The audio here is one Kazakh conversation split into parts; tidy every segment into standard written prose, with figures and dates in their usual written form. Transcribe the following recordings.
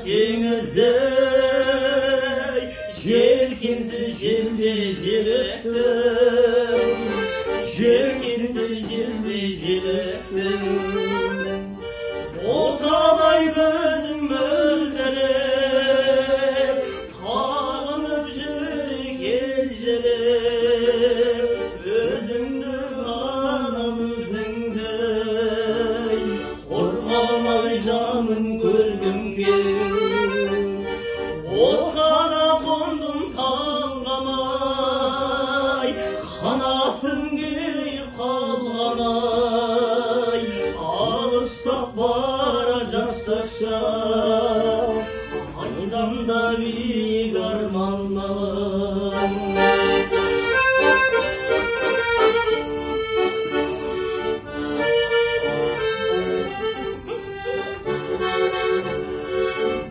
теңіздей желкенсіз желде желіктім, желкенсіз желде желіктім. Оталай көзім мөлдіреп, сағынып жүрек елжіреп, өзіңді ғанам өзіңді қорғамай жаным көргім келді. Отқа да қондым талғамай, қанатым күйіп қалғанай, алыстап бара жастық шақ, айдамда биік арманнан.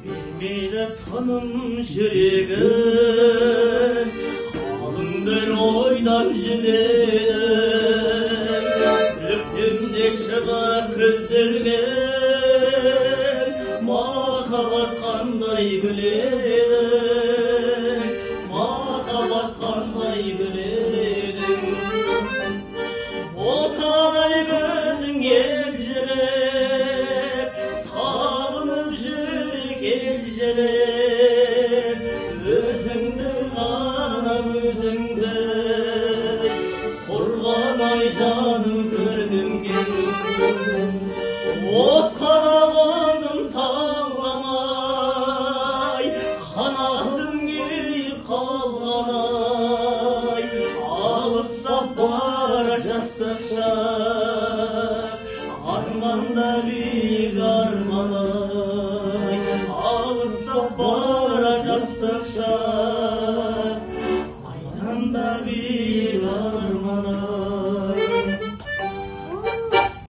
Бермейді тыным жүрегім, қалың бір ойдан жүдедім. Өктемде шығып көзделген махаббат қандай біледің, махаббат қандай біледің. Оталай көзің елжіреп, сағынып жүрек елжіреп, өзіңді ғанам өзіңді қорғамай жаным көргім келді. Отқа да қондым талғамай, қанатым күйіп қалғанай, алыстап бара жастық шақ, арманда биік арманай, алыстап бара жастық шақ, айдамда биік арманай.